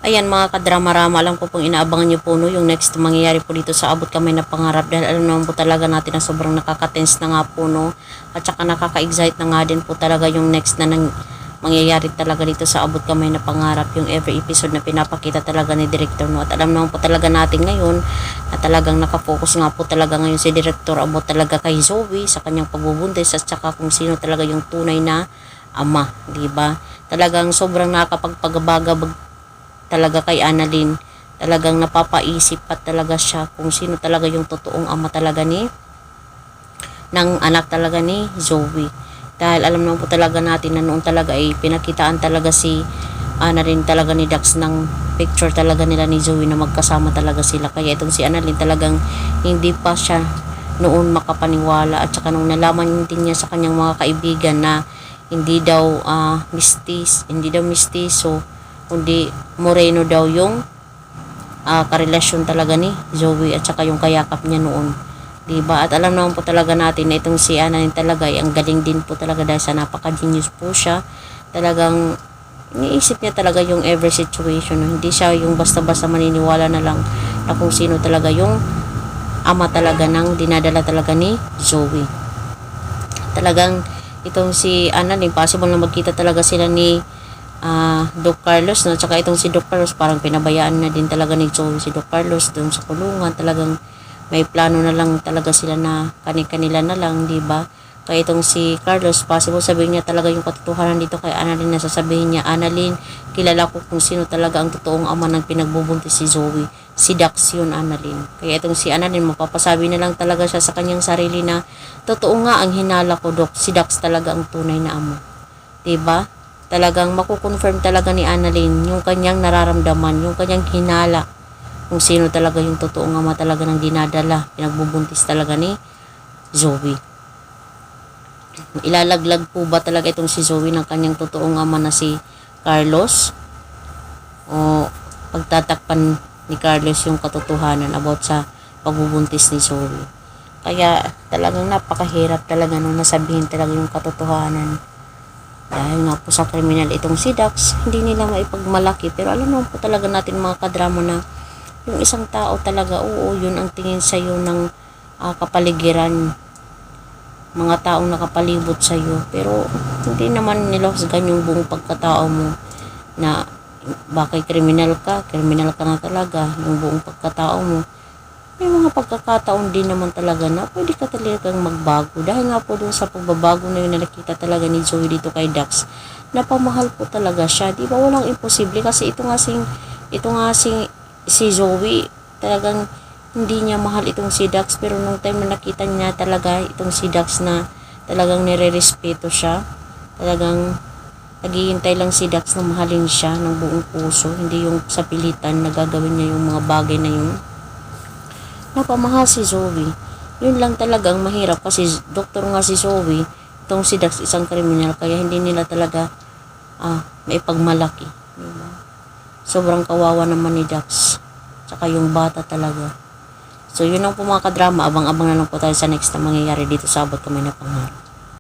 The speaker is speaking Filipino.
Ayan mga kadrama-rama, alam ko pong inaabangan nyo po no, yung next mangyayari po dito sa Abot Kamay na Pangarap, dahil alam naman po talaga natin na sobrang nakaka-tense na nga po no, at saka nakaka-excite na nga din po talaga yung next na mangyayari talaga dito sa Abot Kamay na Pangarap, yung every episode na pinapakita talaga ni Director no. At alam naman po talaga natin ngayon na talagang nakafocus nga po talaga ngayon si Director about talaga kay Zoe sa kanyang pagbubuntis at saka kung sino talaga yung tunay na ama, di ba? Talagang sobrang nakakapagpagabaga talaga kay Annalyn. Talagang napapaisip pa talaga siya kung sino talaga yung totoong ama talaga ng anak talaga ni Zoe. Dahil alam naman po talaga natin na noon talaga ay pinakitaan talaga si Annalyn talaga ni Dax ng picture talaga nila ni Zoe na magkasama talaga sila. Kaya itong si Annalyn talagang hindi pa siya noon makapaniwala, at saka nung nalaman din niya sa kanyang mga kaibigan na hindi daw mistiso, kundi Moreno daw yung karelasyon talaga ni Zoe at saka yung kayakap niya noon, diba? At alam naman po talaga natin na itong si Annalyn talaga ay ang galing din po talaga dahil sa napaka-genius po siya. Talagang iniisip niya talaga yung every situation, hindi siya yung basta-basta maniniwala na lang na kung sino talaga yung ama talaga ng dinadala talaga ni Zoe. Talagang itong si Annalyn, possible na magkita talaga sila ni Doc Carlos no, tsaka itong si Doc Carlos parang pinabayaan na din talaga ni Zoe si Doc Carlos doon sa kulungan. Talagang may plano na lang talaga sila na kani-kanila na lang, di ba? Kaya itong si Carlos, possible sabihin niya talaga yung katotohanan dito kay Annalyn, na sasabihin niya, Annalyn, kilala ko kung sino talaga ang totoong ama ng pinagbubuntis si Zoe, si Dax yun, Annalyn. Kaya itong si Annalyn, mapapasabi na lang talaga siya sa kanyang sarili na totoo nga ang hinala ko, Doc, si Dax talaga ang tunay na ama, di ba? Talagang makukonfirm talaga ni Annalyn yung kanyang nararamdaman, yung kanyang hinala kung sino talaga yung totoong ama talaga ng dinadala, pinagbubuntis talaga ni Zoe. Ilalaglag po ba talaga itong si Zoe ng kanyang totoong ama na si Carlos? O pagtatakpan ni Carlos yung katotohanan about sa pagbubuntis ni Zoe? Kaya talagang napakahirap talaga nung nasabihin talaga yung katotohanan. Dahil nga po sa kriminal itong si Dax, hindi nila maipagmalaki. Pero alam naman po talaga natin mga kadrama na yung isang tao talaga, oo, yun ang tingin sa'yo ng kapaligiran. Mga taong nakapalibot sa'yo. Pero hindi naman nilahusgan yung buong pagkatao mo na bakit kriminal ka na talaga. Yung buong pagkatao mo. May mga pagkakataon din naman talaga na pwede ka talagang magbago. Dahil nga po dun sa pagbabago na yun na nakita talaga ni Zoe dito kay Dax, napamahal po talaga siya. Di ba walang imposible kasi ito nga si Zoe talagang hindi niya mahal itong si Dax, pero nung time na nakita niya talaga itong si Dax na talagang nire-respeto siya, talagang naghihintay lang si Dax na mahalin siya ng buong puso, hindi yung sa pilitan na gagawin niya yung mga bagay na yun. Napamahal si Zoe. Yun lang talagang mahirap kasi doktor nga si Zoe, itong si Dax isang kriminal, kaya hindi nila talaga maipagmalaki, diba? Sobrang kawawa naman ni Dax tsaka yung bata talaga. So yun ang po mga kadrama, abang-abang na lang po tayo sa next na mangyayari dito sa Abot Kamay na Pangarap.